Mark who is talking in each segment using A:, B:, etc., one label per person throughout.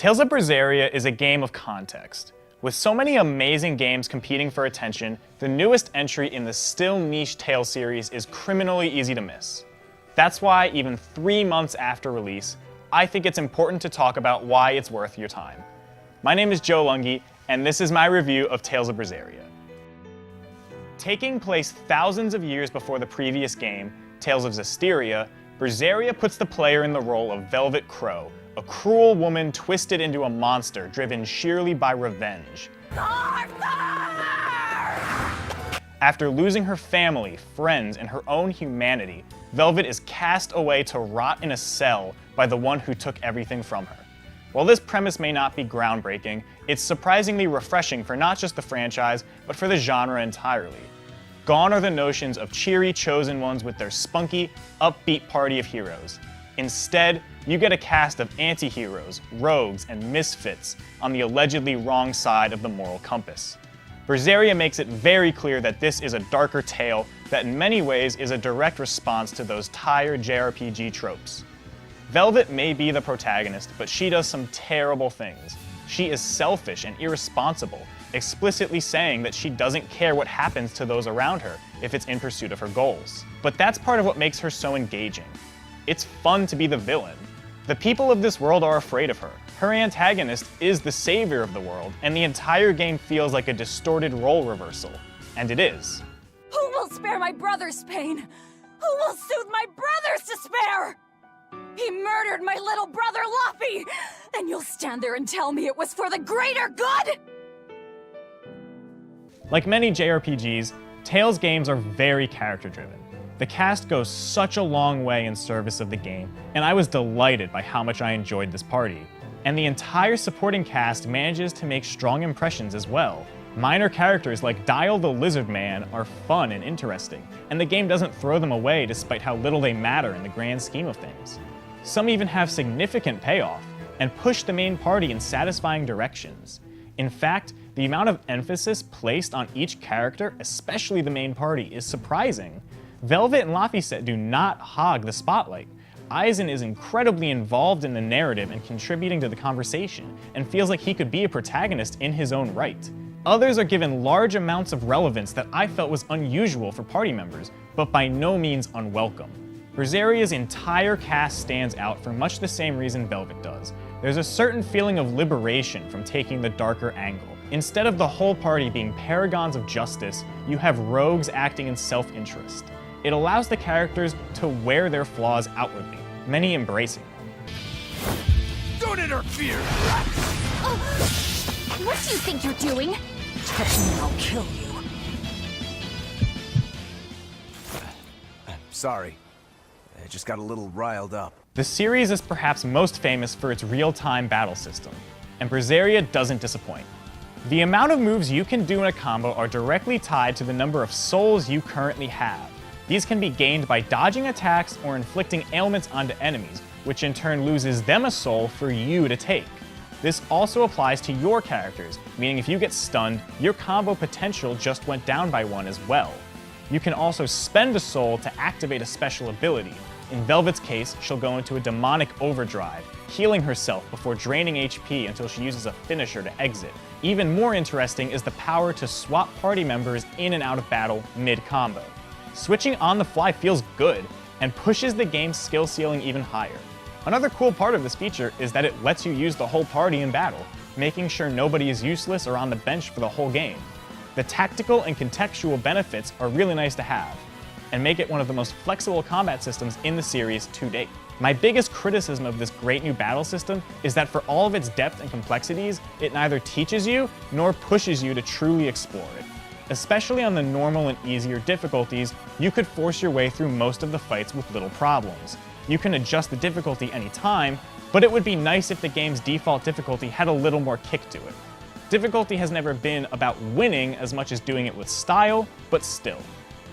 A: Tales of Berseria is a game of context. With so many amazing games competing for attention, the newest entry in the still niche Tales series is criminally easy to miss. That's why, even 3 months after release, I think it's important to talk about why it's worth your time. My name is Joe Lungi, and this is my review of Tales of Berseria. Taking place thousands of years before the previous game, Tales of Zestiria, Berseria puts the player in the role of Velvet Crow, a cruel woman twisted into a monster driven sheerly by revenge. After losing her family, friends, and her own humanity, Velvet is cast away to rot in a cell by the one who took everything from her. While this premise may not be groundbreaking, it's surprisingly refreshing for not just the franchise, but for the genre entirely. Gone are the notions of cheery chosen ones with their spunky, upbeat party of heroes. Instead, you get a cast of anti-heroes, rogues, and misfits on the allegedly wrong side of the moral compass. Berseria makes it very clear that this is a darker tale that in many ways is a direct response to those tired JRPG tropes. Velvet may be the protagonist, but she does some terrible things. She is selfish and irresponsible, explicitly saying that she doesn't care what happens to those around her if it's in pursuit of her goals. But that's part of what makes her so engaging. It's fun to be the villain. The people of this world are afraid of her. Her antagonist is the savior of the world, and the entire game feels like a distorted role reversal. And it is.
B: Who will spare my brother's pain? Who will soothe my brother's despair? He murdered my little brother Luffy! And you'll stand there and tell me it was for the greater good?
A: Like many JRPGs, Tales games are very character-driven. The cast goes such a long way in service of the game, and I was delighted by how much I enjoyed this party. And the entire supporting cast manages to make strong impressions as well. Minor characters like Dial the Lizard Man are fun and interesting, and the game doesn't throw them away despite how little they matter in the grand scheme of things. Some even have significant payoff, and push the main party in satisfying directions. In fact, the amount of emphasis placed on each character, especially the main party, is surprising. Velvet and Laphicet do not hog the spotlight. Aizen is incredibly involved in the narrative and contributing to the conversation, and feels like he could be a protagonist in his own right. Others are given large amounts of relevance that I felt was unusual for party members, but by no means unwelcome. Berseria's entire cast stands out for much the same reason Velvet does. There's a certain feeling of liberation from taking the darker angle. Instead of the whole party being paragons of justice, you have rogues acting in self-interest. It allows the characters to wear their flaws outwardly, many embracing them.
C: Don't interfere!
B: What do you think you're doing?
C: Touch me and I'll kill you. Sorry. I just got a little riled up.
A: The series is perhaps most famous for its real-time battle system, and Berseria doesn't disappoint. The amount of moves you can do in a combo are directly tied to the number of souls you currently have. These can be gained by dodging attacks or inflicting ailments onto enemies, which in turn loses them a soul for you to take. This also applies to your characters, meaning if you get stunned, your combo potential just went down by 1 as well. You can also spend a soul to activate a special ability. In Velvet's case, she'll go into a demonic overdrive, healing herself before draining HP until she uses a finisher to exit. Even more interesting is the power to swap party members in and out of battle mid-combo. Switching on the fly feels good, and pushes the game's skill ceiling even higher. Another cool part of this feature is that it lets you use the whole party in battle, making sure nobody is useless or on the bench for the whole game. The tactical and contextual benefits are really nice to have, and make it one of the most flexible combat systems in the series to date. My biggest criticism of this great new battle system is that for all of its depth and complexities, it neither teaches you nor pushes you to truly explore it. Especially on the normal and easier difficulties, you could force your way through most of the fights with little problems. You can adjust the difficulty anytime, but it would be nice if the game's default difficulty had a little more kick to it. Difficulty has never been about winning as much as doing it with style, but still.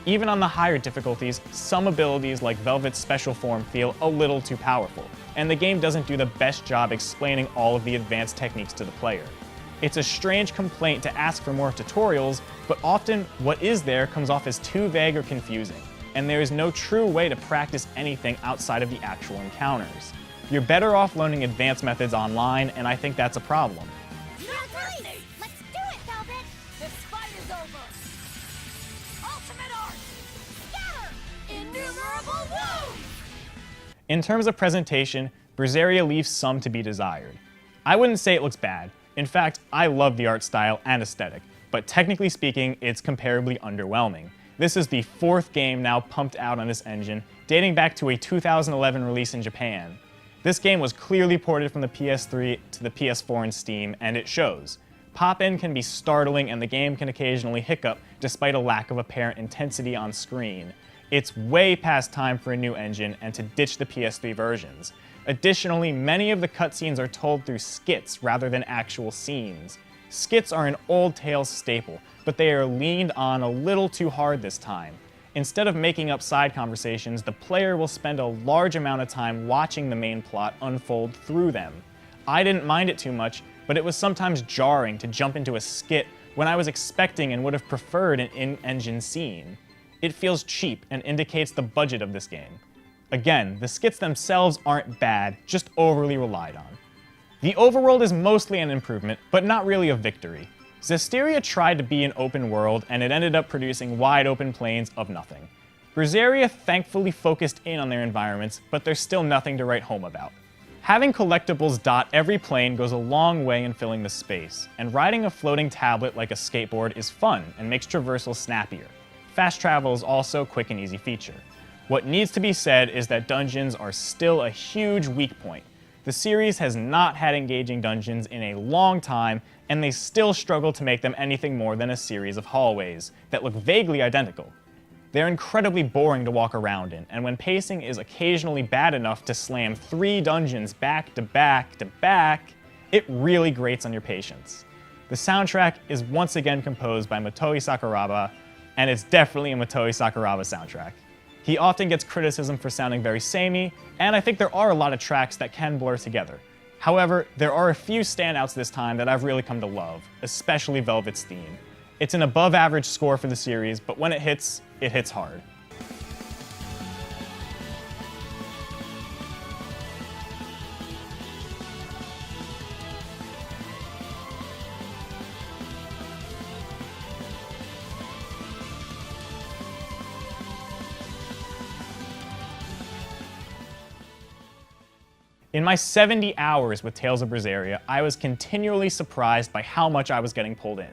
A: Even on the higher difficulties, some abilities like Velvet's special form feel a little too powerful, and the game doesn't do the best job explaining all of the advanced techniques to the player. It's a strange complaint to ask for more tutorials, but often what is there comes off as too vague or confusing, and there is no true way to practice anything outside of the actual encounters. You're better off learning advanced methods online, and I think that's a problem.
B: Let's do it, Velvet! This fight is over! Ultimate Art! Scatter! Innumerable wounds!
A: In terms of presentation, Berseria leaves some to be desired. I wouldn't say it looks bad. In fact, I love the art style and aesthetic, but technically speaking, it's comparably underwhelming. This is the 4th game now pumped out on this engine, dating back to a 2011 release in Japan. This game was clearly ported from the PS3 to the PS4 and Steam, and it shows. Pop-in can be startling, and the game can occasionally hiccup despite a lack of apparent intensity on screen. It's way past time for a new engine and to ditch the PS3 versions. Additionally, many of the cutscenes are told through skits rather than actual scenes. Skits are an old Tales staple, but they are leaned on a little too hard this time. Instead of making up side conversations, the player will spend a large amount of time watching the main plot unfold through them. I didn't mind it too much, but it was sometimes jarring to jump into a skit when I was expecting and would have preferred an in-engine scene. It feels cheap and indicates the budget of this game. Again, the skits themselves aren't bad, just overly relied on. The overworld is mostly an improvement, but not really a victory. Zestiria tried to be an open world, and it ended up producing wide open plains of nothing. Berseria thankfully focused in on their environments, but there's still nothing to write home about. Having collectibles dot every plane goes a long way in filling the space, and riding a floating tablet like a skateboard is fun and makes traversal snappier. Fast travel is also a quick and easy feature. What needs to be said is that dungeons are still a huge weak point. The series has not had engaging dungeons in a long time, and they still struggle to make them anything more than a series of hallways that look vaguely identical. They're incredibly boring to walk around in, and when pacing is occasionally bad enough to slam 3 dungeons back to back to back, it really grates on your patience. The soundtrack is once again composed by Motoi Sakuraba, and it's definitely a Motoi Sakuraba soundtrack. He often gets criticism for sounding very samey, and I think there are a lot of tracks that can blur together. However, there are a few standouts this time that I've really come to love, especially Velvet's theme. It's an above-average score for the series, but when it hits hard. In my 70 hours with Tales of Berseria, I was continually surprised by how much I was getting pulled in.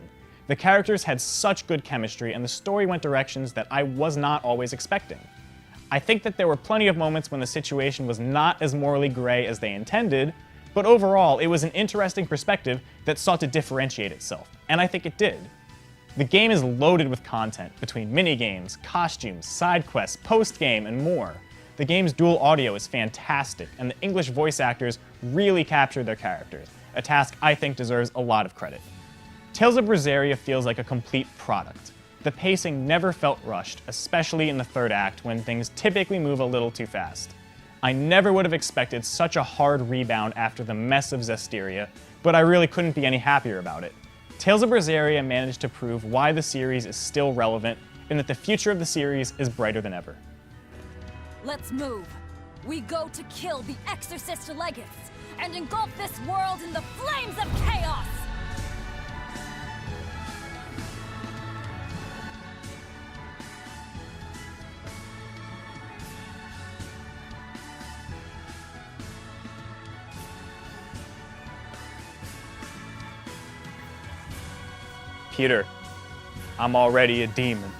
A: The characters had such good chemistry, and the story went directions that I was not always expecting. I think that there were plenty of moments when the situation was not as morally gray as they intended, but overall, it was an interesting perspective that sought to differentiate itself, and I think it did. The game is loaded with content between minigames, costumes, side quests, post-game, and more. The game's dual audio is fantastic, and the English voice actors really captured their characters, a task I think deserves a lot of credit. Tales of Berseria feels like a complete product. The pacing never felt rushed, especially in the 3rd act when things typically move a little too fast. I never would have expected such a hard rebound after the mess of Zestiria, but I really couldn't be any happier about it. Tales of Berseria managed to prove why the series is still relevant, and that the future of the series is brighter than ever.
B: Let's move. We go to kill the Exorcist Legates and engulf this world in the flames of chaos!
A: Peter, I'm already a demon.